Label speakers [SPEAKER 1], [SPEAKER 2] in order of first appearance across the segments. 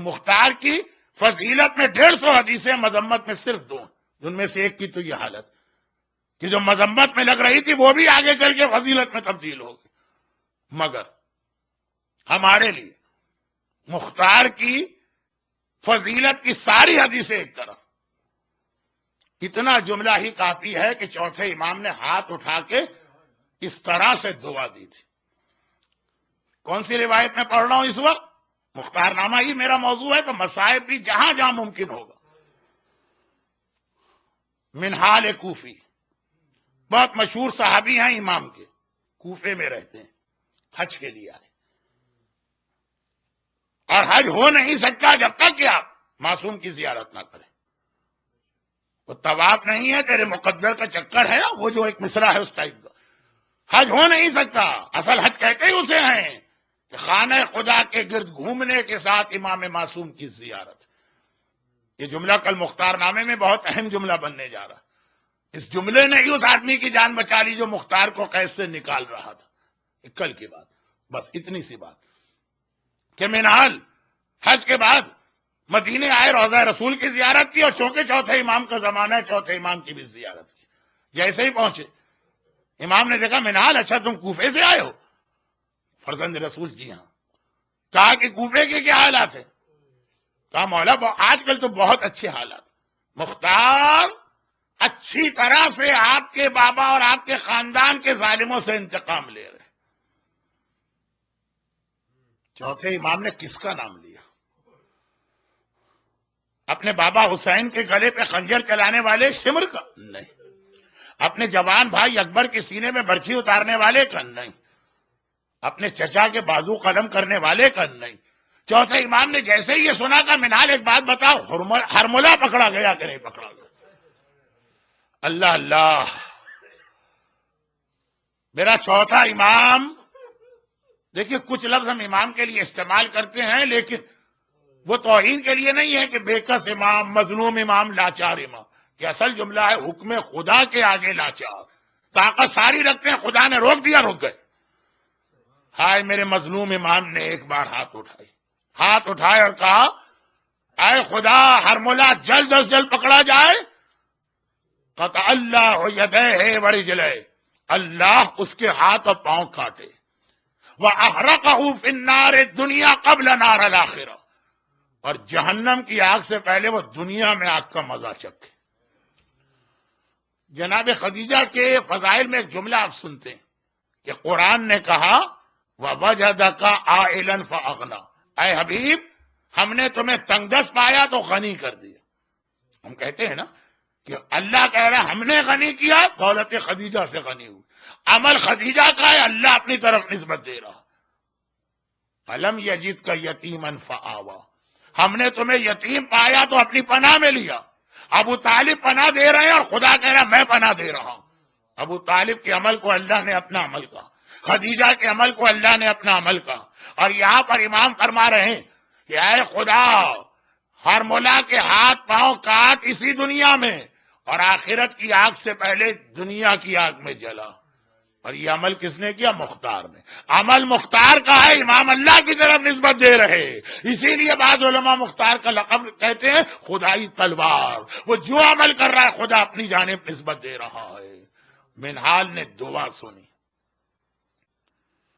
[SPEAKER 1] مختار کی فضیلت میں 150 حدیثیں، مذمت میں صرف 2، جن میں سے ایک کی تو یہ حالت کہ جو مذمت میں لگ رہی تھی وہ بھی آگے چل کے فضیلت میں تبدیل ہو گئی۔ مگر ہمارے لیے مختار کی فضیلت کی ساری حدیثیں ایک طرف، اتنا جملہ ہی کافی ہے کہ چوتھے امام نے ہاتھ اٹھا کے اس طرح سے دعا دی تھی۔ کون سی روایت میں پڑھ رہا ہوں اس وقت؟ مختار نامہ ہی میرا موضوع ہے تو مصائب بھی جہاں جہاں ممکن ہوگا۔ منہال کوفی، بہت مشہور صحابی ہیں امام کے، کوفے میں رہتے ہیں، حج کے لیے آئے، اور حج ہو نہیں سکتا جب تک کہ آپ معصوم کی زیارت نہ کریں۔ وہ طواف نہیں ہے، تیرے مقدر کا چکر ہے نا، وہ جو ایک مصرع ہے اس ٹائپ کا۔ حج ہو نہیں سکتا، اصل حج کہتے ہی اسے ہیں کہ خانہ خدا کے گرد گھومنے کے ساتھ امام معصوم کی زیارت۔ یہ جملہ کل مختار نامے میں بہت اہم جملہ بننے جا رہا۔ اس جملے نے ہی اس آدمی کی جان بچا لی جو مختار کو قید سے نکال رہا تھا۔ کل کی بات، بس اتنی سی بات کہ منہال حج کے بعد مدینے آئے، روضہ رسول کی زیارت کی، اور چونکہ چوتھے امام کا زمانہ ہے چوتھے امام کی بھی زیارت کی۔ جیسے ہی پہنچے امام نے دیکھا منہال اچھا تم کوفے سے آئے ہو؟ فرزند رسول جی ہاں۔ کہا کہ کوفے کے کیا حالات ہیں؟ کہا مولا آج کل تو بہت اچھے حالات، مختار اچھی طرح سے آپ کے بابا اور آپ کے خاندان کے ظالموں سے انتقام لے رہے۔ چوتھے امام نے کس کا نام لیا؟ اپنے بابا حسین کے گلے پہ خنجر چلانے والے شمر کا؟ نہیں۔ اپنے جوان بھائی اکبر کے سینے میں برچھی اتارنے والے کا؟ نہیں۔ اپنے چچا کے بازو قلم کرنے والے کا؟ نہیں۔ چوتھے امام نے جیسے ہی یہ سنا کہ منہال ایک بات بتاؤ، ہرملہ پکڑا گیا کہ نہیں پکڑا گیا؟ اللہ اللہ، میرا چوتھا امام، دیکھیے کچھ لفظ ہم امام کے لیے استعمال کرتے ہیں لیکن وہ توہین کے لیے نہیں ہے کہ بےکس امام، مظلوم امام، لاچار امام، کہ اصل جملہ ہے حکم خدا کے آگے لاچار، طاقت ساری رکھتے ہیں، خدا نے روک دیا رک گئے۔ ہائے میرے مظلوم امام نے ایک بار ہاتھ اٹھائے اور کہا اے خدا ہرملا جلد از جلد پکڑا جائے، قطع اللہ یدیہ ورجلہ، اللہ اس کے ہاتھ اور پاؤں کاٹے، وَأَحْرَقَهُ فِي النَّارِ الدُّنْيَا قَبْلَ نَارِ الْآخِرَةِ، اور جہنم کی آگ سے پہلے وہ دنیا میں آگ کا مزہ چکھے۔ جناب خدیجہ کے فضائل میں ایک جملہ آپ سنتے ہیں کہ قرآن نے کہا وَوَجَدَكَ عَائِلًا فَأَغْنَىٰ، اے حبیب ہم نے تمہیں تنگ دست پایا تو غنی کر دیا۔ ہم کہتے ہیں نا کہ اللہ کہہ رہا ہم نے غنی کیا، دولت خدیجہ سے غنی ہوئی، عمل خدیجہ کا ہے، اللہ اپنی طرف نسبت دے رہا۔ الم یجدک یتیما فآویٰ، ہم نے تمہیں یتیم پایا تو اپنی پناہ میں لیا۔ ابو طالب پناہ دے رہے ہیں اور خدا کہہ رہا میں پناہ دے رہا ہوں۔ ابو طالب کے عمل کو اللہ نے اپنا عمل کہا، خدیجہ کے عمل کو اللہ نے اپنا عمل کہا، اور یہاں پر امام فرما رہے ہیں کہ اے خدا ہرملا کے ہاتھ پاؤں کاٹ اسی دنیا میں، اور آخرت کی آگ سے پہلے دنیا کی آگ میں جلا۔ اور یہ عمل کس نے کیا؟ مختار نے۔ عمل مختار کا ہے، امام اللہ کی طرف نسبت دے رہے، اسی لیے بعض علماء مختار کا لقب کہتے ہیں خدائی تلوار، وہ جو عمل کر رہا ہے خدا اپنی جانب نسبت دے رہا ہے۔ منہال نے دعا سنی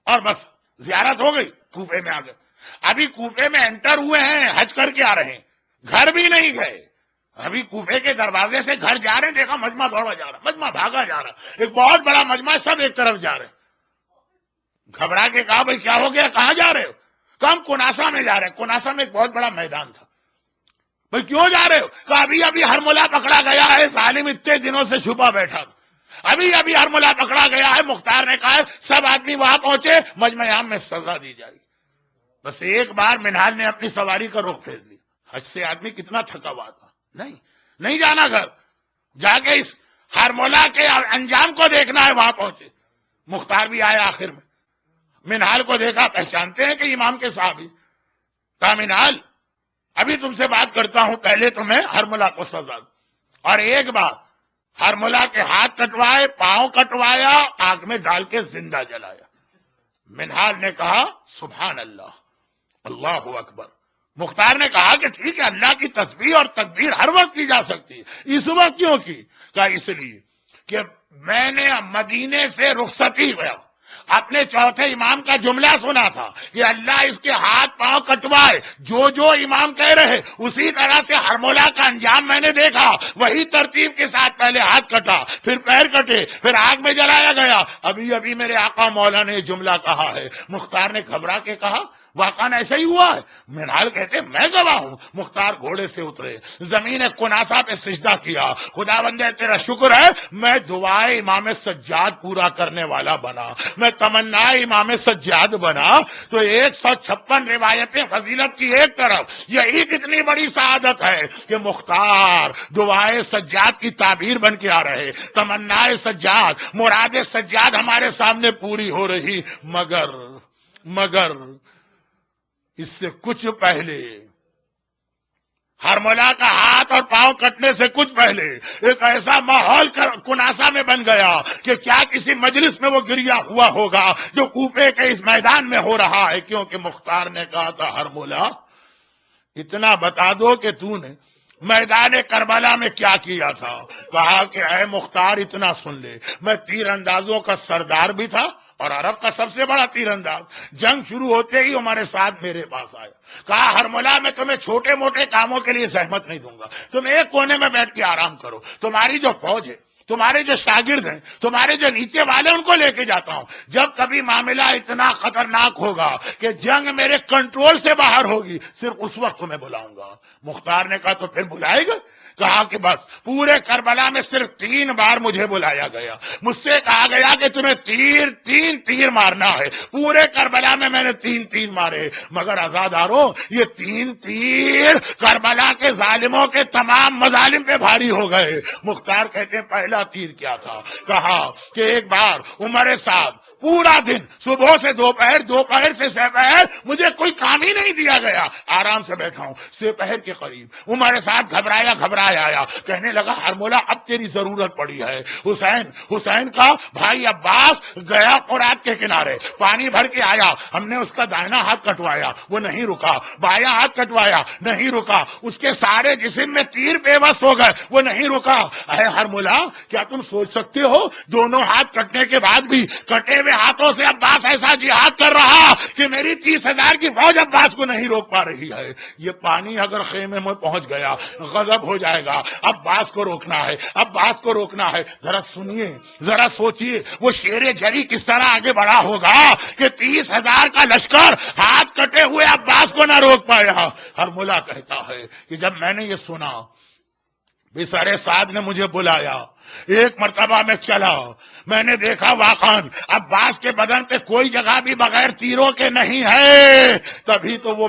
[SPEAKER 1] اور بس زیارت ہو گئی، کوفے میں آ گئے۔ ابھی کوفے میں انٹر ہوئے ہیں، حج کر کے آ رہے ہیں، گھر بھی نہیں گئے، ابھی کوفے کے دروازے سے گھر جا رہے ہیں، دیکھا مجمع دوڑا جا رہا، مجمع بھاگا جا رہا، ایک بہت بڑا مجمع، سب ایک طرف جا رہے ہیں۔ گھبرا کے کہا بھائی کیا ہو گیا، کہاں جا رہے ہو؟ کہا ہم کناسا میں جا رہے ہیں۔ کناسا میں ایک بہت بڑا میدان تھا۔ بھائی کیوں جا رہے ہو؟ کہا ابھی ہرملا پکڑا گیا ہے، ظالم اتنے دنوں سے چھپا بیٹھا تھا، ابھی ہرملا پکڑا گیا ہے، مختار نے کہا ہے سب آدمی وہاں پہنچے، مجمع عام میں سزا دی جائے گی۔ بس ایک بار منہال نے اپنی سواری کا رخ پھیر لیا۔ حج سے آدمی کتنا تھکا ہوا تھا، نہیں جانا گھر، جا کے اس ہرملا کے انجام کو دیکھنا ہے۔ وہاں پہنچے، مختار بھی آیا آخر میں، منہال کو دیکھا، پہچانتے ہیں کہ امام کے صحابی، کہا منہال ابھی تم سے بات کرتا ہوں، پہلے تمہیں ہرملا کو سزا دو۔ اور ایک بار ہرملا کے ہاتھ کٹوائے، پاؤں کٹوایا، آگ میں ڈال کے زندہ جلایا۔ منہال نے کہا سبحان اللہ، اللہ اکبر، مختار نے کہا کہ ٹھیک ہے، اللہ کی تسبیح اور تکبیر ہر وقت کی جا سکتی ہے، اس وقت کیوں کی؟ کہا اس لیے کہ میں نے مدینے سے رخصتی ہوا، اپنے چوتھے امام کا جملہ سنا تھا کہ اللہ اس کے ہاتھ پاؤں کٹوائے، جو جو امام کہہ رہے اسی طرح سے ہرمولا کا انجام میں نے دیکھا، وہی ترتیب کے ساتھ پہلے ہاتھ کٹا، پھر پیر کٹے، پھر آگ میں جلایا گیا۔ ابھی میرے آقا مولا نے جملہ کہا ہے۔ مختار نے گھبرا کے کہا واقعا ایسا ہی ہوا ہے؟ منہال کہتے میں گواہ ہوں۔ مختار گھوڑے سے اترے، زمین کناسا پہ سجدہ کیا، خدا بندے تیرا شکر ہے میں دعائے امام سجاد پورا کرنے والا بنا، میں تمنا امام سجاد بنا۔ تو 156 روایتیں فضیلت کی ایک طرف، یہی کتنی بڑی سعادت ہے کہ مختار دعائے سجاد کی تعبیر بن کے آ رہے، تمنا سجاد، مراد سجاد ہمارے سامنے پوری ہو رہی۔ مگر اس سے کچھ پہلے، ہرملا کا ہاتھ اور پاؤں کٹنے سے کچھ پہلے ایک ایسا ماحول کناسا میں بن گیا کہ کیا کسی مجلس میں وہ گریا ہوا ہوگا جو کوفے کے اس میدان میں ہو رہا ہے، کیونکہ مختار نے کہا تھا ہرملا اتنا بتا دو کہ تو نے میدان کربلا میں کیا کیا تھا۔ کہا کہ اے مختار اتنا سن لے، میں تیر اندازوں کا سردار بھی تھا اور عرب کا سب سے بڑا تیر انداز۔ جنگ شروع ہوتے ہی ہمارے ساتھ میرے پاس آیا، کہا ہرملا میں تمہیں چھوٹے موٹے کاموں کے لیے زحمت نہیں دوں گا، تم ایک کونے میں بیٹھ کے آرام کرو، تمہاری جو فوج ہے، تمہارے جو شاگرد ہیں، تمہارے جو نیچے والے، ان کو لے کے جاتا ہوں۔ جب کبھی معاملہ اتنا خطرناک ہوگا کہ جنگ میرے کنٹرول سے باہر ہوگی، صرف اس وقت تمہیں بلاؤں گا۔ مختار نے کہا تو پھر بلائے گا؟ کہا کہ بس پورے کربلا میں صرف 3 بار مجھے بلایا گیا، مجھ سے کہا گیا کہ تمہیں تین تیر مارنا ہے۔ پورے کربلا میں نے 3 تیر مارے، مگر عزاداروں یہ 3 تیر کربلا کے ظالموں کے تمام مظالم پہ بھاری ہو گئے۔ مختار کہتے ہیں پہلا تیر کیا تھا؟ کہا کہ ایک بار عمر صاحب پورا دن صبح سے دوپہر، دوپہر سے سپہر مجھے کوئی کام ہی نہیں دیا گیا، آرام سے بیٹھا ہوں۔ سپہر کے قریب عمر صاحب گھبرایا آیا، کہنے لگا ہرمولا اب تیری ضرورت پڑی ہے۔ حسین کا بھائی عباس گیا فرات کے کنارے، پانی بھر کے آیا، ہم نے اس کا دائنا ہاتھ کٹوایا، وہ نہیں رکا، بایاں ہاتھ کٹوایا، نہیں رکا، اس کے سارے جسم میں تیر بے بس ہو گئے، وہ نہیں رکا۔ اے ہرمولا کیا تم سوچ سکتے ہو دونوں ہاتھ کٹنے کے بعد بھی کٹے ہوئے ہاتھوں سے عباس ایسا جہاد کر رہا کہ میری 30,000 کی فوج عباس کو نہیں روک پا رہی ہے۔ یہ پانی اگر خیمے میں پہنچ گیا غضب ہو جائے گا، عباس کو روکنا ہے، عباس کو روکنا ہے۔ ذرا سنیے، ذرا سوچیے وہ شیر جری کس طرح آگے بڑھا ہوگا کہ 30,000 کا لشکر ہاتھ کٹے ہوئے عباس کو نہ روک پایا۔ ہرملا کہتا ہے کہ جب میں نے یہ سنا، بسر سعد نے مجھے بلایا، ایک مرتبہ میں چلا، میں نے دیکھا واقعاً عباس کے بدن پہ کوئی جگہ بھی بغیر تیروں کے نہیں ہے۔ تبھی تو وہ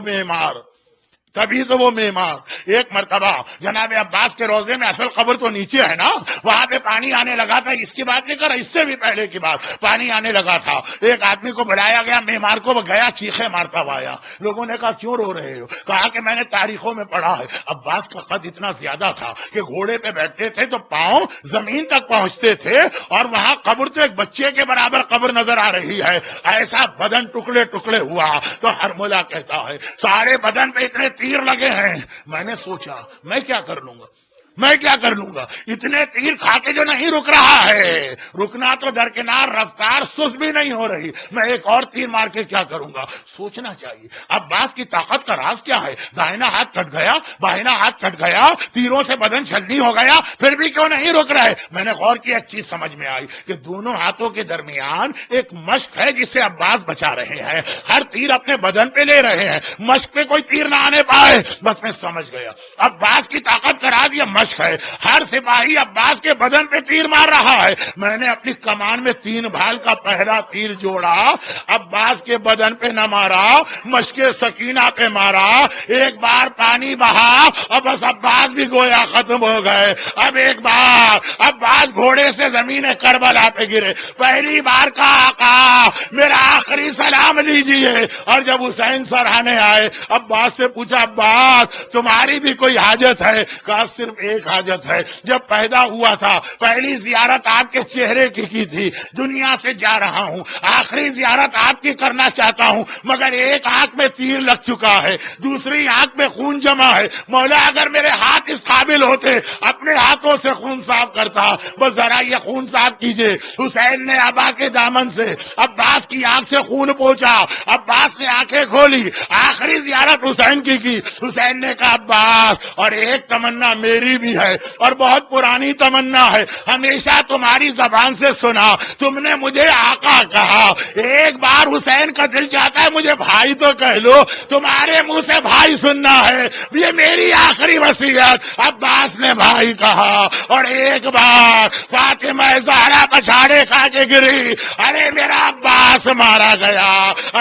[SPEAKER 1] معمار ایک مرتبہ جناب عباس کے روزے میں، اصل قبر تو نیچے ہے نا، وہاں پہ پانی آنے لگا تھا۔ اس کی بات نہیں کر رہا، اس سے بھی پہلے کی بات، پانی آنے لگا تھا، ایک آدمی کو بلایا گیا، معمار کو، وہ گیا، چیخے مارتا ہوا آیا۔ لوگوں نے کہا کیوں رو رہے ہو؟ کہا کہ میں نے تاریخوں میں پڑھا ہے عباس کا قد اتنا زیادہ تھا کہ گھوڑے پہ بیٹھتے تھے تو پاؤں زمین تک پہنچتے تھے، اور وہاں قبر تو ایک بچے کے برابر قبر نظر آ رہی ہے، ایسا بدن ٹکڑے ٹکڑے ہوا۔ تو ہرملا کہتا ہے سارے بدن پہ اتنے تیر لگے ہیں، میں نے سوچا میں کیا کر لوں گا، اتنے تیر کھا کے جو نہیں رک رہا ہے، رکنا تو درکنار، رفتار سست بھی نہیں ہو رہی، میں ایک اور تیر مار کے کیا کروں گا۔ سوچنا چاہیے عباس کی طاقت کا راز کیا ہے؟ دائنا ہاتھ کٹ گیا، بائنا ہاتھ کٹ گیا، تیروں سے بدن چھلنی ہو گیا، پھر بھی کیوں نہیں رک رہے؟ میں نے غور کیا، ایک چیز سمجھ میں آئی کہ دونوں ہاتھوں کے درمیان ایک مشق ہے جس سے عباس بچا رہے ہیں، ہر تیر اپنے بدن پہ لے رہے ہیں، مشق پہ کوئی تیر نہ آنے پائے۔ بس میں سمجھ گیا عباس کی طاقت کا راز یہ مشق ہے، ہر سپاہی عباس کے بدن پہ تیر مار رہا ہے۔ میں نے اپنی کمان میں 3 بھال کا پہلا تیر جوڑا، عباس کے بدن پہ نہ مارا، مشق سکینہ پہ مارا، ایک بار پانی بہا اور بس عباس بھی گویا ختم ہو گئے۔ اب ایک بار عباس گھوڑے سے زمین کربلا پہ گرے، پہلی بار کا آقا میرا آخری سلام لیجیے۔ اور جب حسین سرہانے آئے، عباس سے پوچھا عباس تمہاری بھی کوئی حاجت ہے؟ کہا صرف ایک حاجت ہے، جب پیدا ہوا تھا پہلی زیارت آپ کے چہرے کی تھی، دنیا سے جا رہا ہوں آخری زیارت آپ کی کرنا چاہتا ہوں، مگر ایک آنکھ میں تیر لگ چکا ہے، دوسری آنکھ میں خون جمع ہے، مولا اگر میرے ہاتھ اس قابل ہوتے اپنے ہاتھوں سے خون صاف کرتا، بس ذرا یہ خون صاف کیجئے۔ حسین نے ابا کے دامن سے عباس کی آنکھ سے خون پہنچا، عباس نے آنکھیں کھولی، آخری زیارت حسین کی حسین نے کہا عباس اور ایک تمنا میری بھی ہے اور بہت پرانی تمنا ہے، ہمیشہ تمہاری زبان سے سنا، تم نے مجھے آقا کہا، ایک بار حسین کا دل چاہتا ہے مجھے بھائی تو کہہ لو، تمہارے منہ سے بھائی سننا ہے، یہ میری آخری وصیت۔ عباس نے بھائی کہا اور ایک بار فاطمہ زہرا پچھاڑے کھا کے گری، ارے میرا عباس مارا گیا،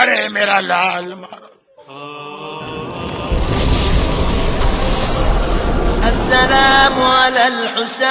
[SPEAKER 1] ارے میرا لال مارا۔
[SPEAKER 2] السلام على الحسين